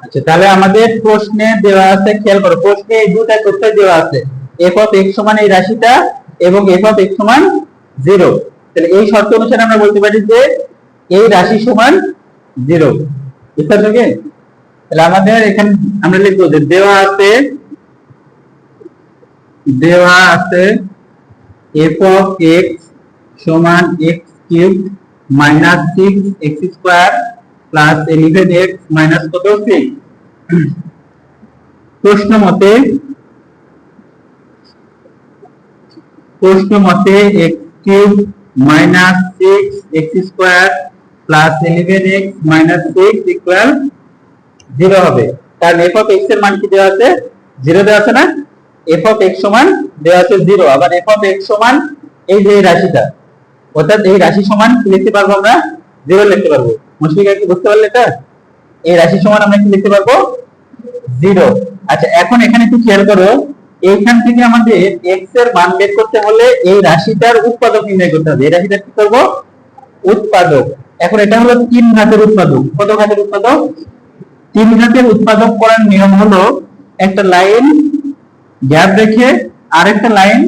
আচ্ছা, তাহলে আমাদের প্রশ্নে দেওয়া আছে, খেয়াল করো, প্রশ্নে এই দুটা তথ্য দেওয়া আছে, f অফ x সমান এই রাশিটা এবং f অফ x সমান 0। তাহলে এই শর্ত অনুসারে আমরা বলতে পারি যে এই রাশি সমান 0। বুঝতে পারছো কি? তাহলে আমাদের এখানে আমরা লিখবো যে দেওয়া আছে f অফ x সমান x cube minus 6x square plus 11x minus কত 6। প্রশ্ন মতে x cube minus 6x square plus 11x minus 6 equal 0 হবে। কারণ f অফ x এর মান কি দেওয়া আছে? 0 দেওয়া আছে না? f অফ x সমান দেওয়া আছে 0, আবার f অফ x সমান এই যে রাশিটা, অর্থাৎ এই রাশি সমান কি লিখতে পারবো আমরা? 0 লিখতে পারবো। মুশফিক কি বুঝতে পারলে এটা? এই রাশি সমান আমরা কি লিখতে পারবো? 0। আচ্ছা, এখন এখানে একটু খেয়াল করো, এইখান থেকে আমাদের x এর মান বের করতে হলে এই রাশিটার উৎপাদক নির্ণয় করতে হবে। এই রাশিটা কি করব? উৎপাদক। এখন এটা হলো 3 ঘাতের উৎপাদক। কত ঘাতের উৎপাদক? 3 ঘাতের উৎপাদক করার নিয়ম হলো একটা লাইন গ্যাপ রেখে আরেকটা লাইন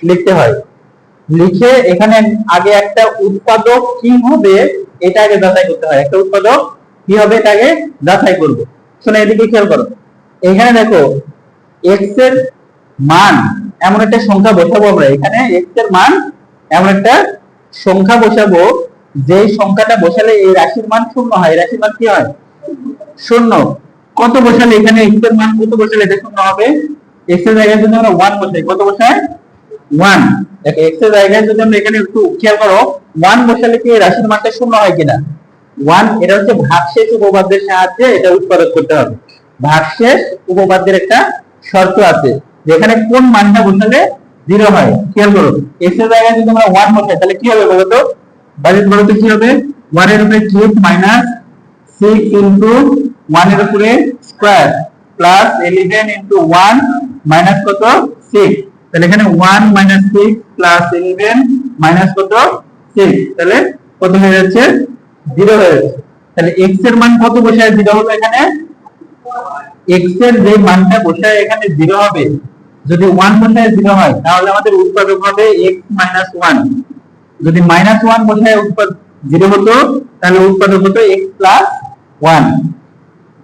লিখতে হয়। লিখে এখানে আগে একটা উৎপাদক কি হবে এটা আগে যাচাই করতে হয়। একটা উৎপাদক কি হবে এটা আগে যাচাই করব। শোনো, এদিকে খেয়াল করো, এখানে দেখো x এর মান এমন একটা সংখ্যা বসাবো আমরা। এখানে x এর মান এমন একটা সংখ্যা বসাবো যে সংখ্যাটা বসালে এই রাশির মান শূন্য হয়। এই রাশির মান কি হয়? শূন্য। কত বসালে এখানে x এর মান কত বসালে এটা শূন্য হবে? x এর জায়গায় যদি আমরা 1 বসাই, কত বসাই? 1। দেখো x এর জায়গায় যদি আমরা এখানে একটু খেয়াল করো, 1 বসালে কি এই রাশির মানটা শূন্য হয় কিনা? 1, এটা হচ্ছে ভাগশেষ উপপাদ্যের সাহায্যে এটা উৎপাদক করতে হবে। ভাগশেষ উপপাদ্যের একটা শর্ত আছে যেখানে কোন মানটা বসালে 0 হয়। খেয়াল করো, x এর জায়গায় যদি আমরা 1 বসাই তাহলে কি হবে বলো তো? বাজেট বলো তো কি হবে? 1 এর উপরে কিউব মাইনাস 6 ইনটু 1 এর উপরে স্কয়ার প্লাস 11 ইনটু 1 মাইনাস কত 6। তাহলে এখানে 1 মাইনাস 6 প্লাস 11 মাইনাস কত 6, তাহলে কত হয়ে যাচ্ছে? 0 হয়ে যাচ্ছে। তাহলে x এর মান কত বসায় 0 হবে? এখানে x এর যে মানটা বসায় এখানে 0 হবে, যদি 1 বসায় 0 হয় তাহলে আমাদের উৎপাদক হবে x মাইনাস 1। যদি মাইনাস 1 বসায় উৎপাদক 0 হতো তাহলে উৎপাদক হতো x প্লাস 1।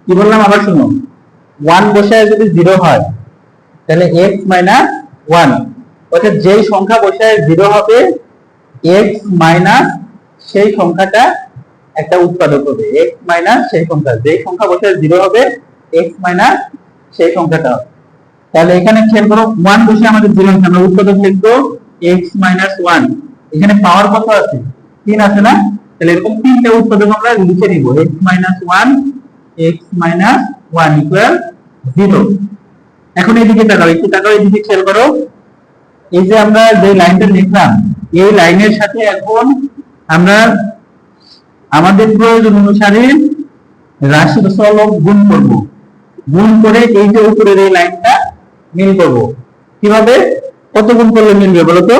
কি বললাম আবার শুনো, 1 বসায় যদি 0 হয় তাহলে x মাইনাস 1, অর্থাৎ যেই সংখ্যা বসায় 0 হবে x মাইনাস সেই সংখ্যাটা একটা উৎপাদক হবে। x মাইনাস সেই সংখ্যা, যেই সংখ্যা বসায় 0 হবে x মাইনাস সেই সংখ্যাটা হবে। তাহলে এখানে খেয়াল করো, 1 বসে আমাদের 0 আছে, আমরা উৎপাদক লিখবো x মাইনাস 1। এখানে পাওয়ার কত আছে? 3 আছে না? তাহলে এরকম তিনটা উৎপাদক আমরা লিখে নিব, x minus 1 x minus 1 equal 0। এখন এইদিকে তাকাও, একটু তাকাও, এইদিকে খেয়াল করো, এই যে আমরা যে লাইনটা লিখলাম এই লাইনের সাথে এখন আমরা আমাদের প্রয়োজন অনুসারে রাশি চলক গুণ করব। গুণ করে এই যে উপরের এই লাইনটা মিল করব। কিভাবে, কত গুণ করলে মিলবে বলো তো?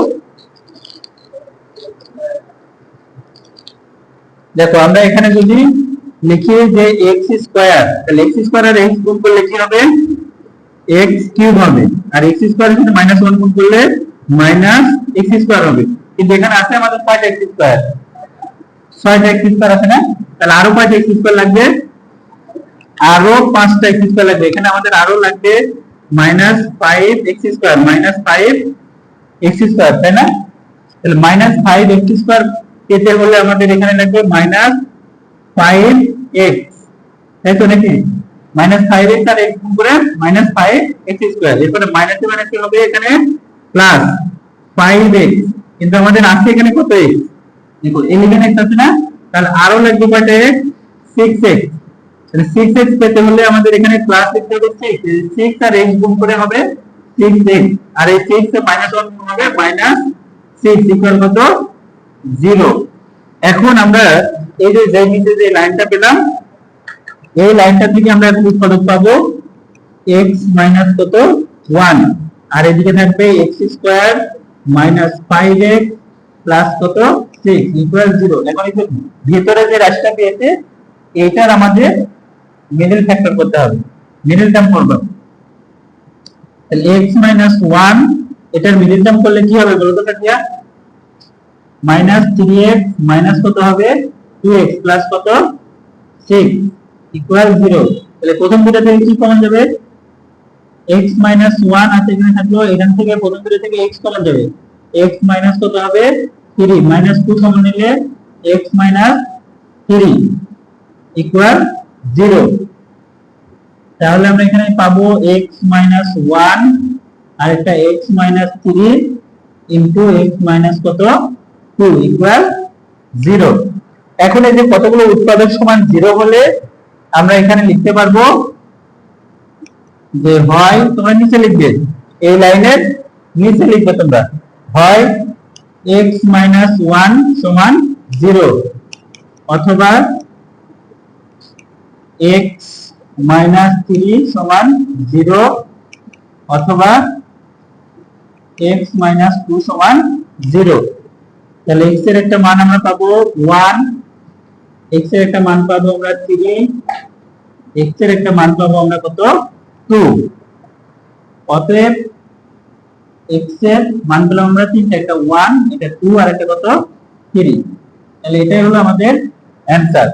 দেখো, আমরা এখানে যদি লিখি যে x স্কয়ার, তাহলে x স্কয়ার আর x গুণ করলে কি হবে? x কিউব হবে। আর x স্কয়ারের সাথে -1 গুণ করলে মাইনাস x স্কয়ার হবে। কিন্তু এখানে আছে আমাদের 5x স্কয়ার, 6টা x স্কয়ার আছে না? তাহলে আরো 5 x স্কয়ার লাগবে, আরো 5টা x স্কয়ার লাগবে। এখানে আমাদের আরো লাগবে -5x স্কয়ার, -5x স্কয়ার, তাই না? তাহলে -5x স্কয়ার পেতে হলে আমাদের এখানে লাগবে -5x, তাই তো নাকি? -5x আর x গুণ করে -5x স্কয়ার, এরপরে মাইনাসে মাইনাসে হবে এখানে প্লাস 5x, কিন্তু আমাদের আছে এখানে কত x? দেখো 11x আছে না? তাহলে আরো লাগবে কয়টা x? 6x। তাহলে 6x পেতে হলে আমাদের এখানে প্লাস লিখতে হবে 6, 6 আর x গুণ করে হবে 6x, আর এই 6 তে -1 গুণ হবে -6 ইকুয়াল কত? 0। এখন আমরা এই যে নিচে যে লাইনটা পেলাম এই লাইনটা থেকে আমরা এখন উৎপাদক পাবো x মাইনাস কত 1, আর এদিকে থাকবে x square minus 5x plus কত 6 ইকুয়াল 0। এখন এই যে ভিতরে যে রাশিটা পেয়েছে এটার আমাদের মিডল ফ্যাক্টর করতে হবে, মিডল টার্ম করব। তাহলে x মাইনাস 1 এটার মিডল টার্ম করলে কি হবে বলো তো কাটিয়া? মাইনাস 3x মাইনাস কত হবে 2x প্লাস কত 6 ইকুয়াল 0। তাহলে প্রথম দুটো থেকে কি কমন যাবে? x মাইনাস 1 আছে এখানে থাকলো, এখান থেকে প্রথম দুটো থেকে x কমন যাবে, x মাইনাস কত হবে 3 মাইনাস 2 কমন নিলে x মাইনাস 3 ইকুয়াল 0। তাহলে আমরা এখানে পাবো x মাইনাস 1 আর একটা x minus 3 into x minus কত 2 ইকুয়াল 0। এখন এই যে কতগুলো উৎপাদক সমান 0 হলে আমরা এখানে লিখতে পারবো যে হয় তোমরা নিচে লিখবে, এই লাইনের নিচে লিখবে তোমরা, হয় x মাইনাস 1 সমান 0 অথবা x মাইনাস 3 সমান 0 অথবা x মাইনাস 2 সমান 0। তাহলে x এর একটা মান আমরা পাবো 1, x এর একটা মান পাবো আমরা 3, x এর একটা মান পাবো আমরা কত 2। অতএব x এর মান পেলাম আমরা তিনটা, একটা 1, এটা 2 আর একটা কত 3। তাহলে এটাই হলো আমাদের অ্যানসার।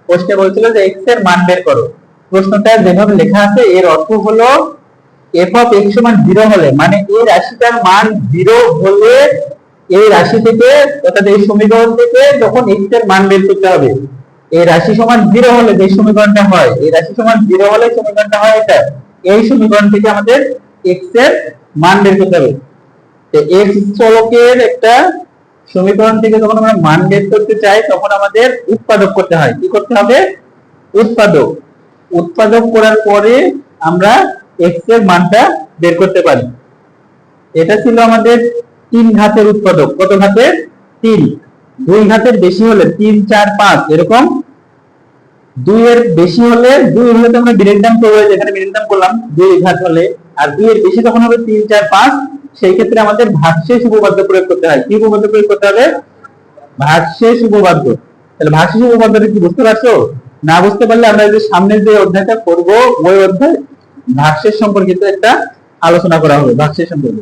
প্রশ্নে বলছিল যে x এর মান বের করো। প্রশ্নটা যেভাবে লেখা আছে এর অর্থ হলো f of x সমান 0 হলে, মানে এই রাশিটার মান 0 হলে এই রাশি থেকে অর্থাৎ এই সমীকরণ থেকে যখন x এর মান বের করতে হবে, এই রাশি সমান 0 হলে যে সমীকরণটা হয়, এই রাশি সমান 0 হলে সমীকরণটা হয় এটা, এই সমীকরণ থেকে আমাদের x এর মান বের করতে হবে। তো x চলকের একটা সমীকরণ থেকে যখন আমরা মান বের করতে চাই তখন আমাদের উৎপাদক করতে হয়। কি করতে হবে? উৎপাদক। উৎপাদক করার পরে আমরা x এর মানটা বের করতে পারি। এটা ছিল আমাদের 3 ঘাতের উৎপাদক। কত ঘাতের? 3। 2 ঘাতের বেশি হলে 3, 4, 5 এরকম, 2 এর বেশি হলে 2 হলে তো আমরা মিডল টার্ম করব, যেখানে মিডল টার্ম করলাম 2 ঘাত হলে, আর 2 এর বেশি তখন হবে 3, 4, 5। সেই ক্ষেত্রে আমাদের ভাগশেষ উপপাদ্য প্রয়োগ করতে হয়। কি উপপাদ্য প্রয়োগ করতে হবে? ভাগশেষ উপপাদ্য। তাহলে ভাগশেষ উপপাদ্যটা কি বুঝতে পারছো? না বুঝতে পারলে আমরা যে সামনে যে অধ্যায়টা করব ওই অধ্যায় ভাগশেষ সম্পর্কিত একটা আলোচনা করা হবে, ভাগশেষ সম্পর্কে।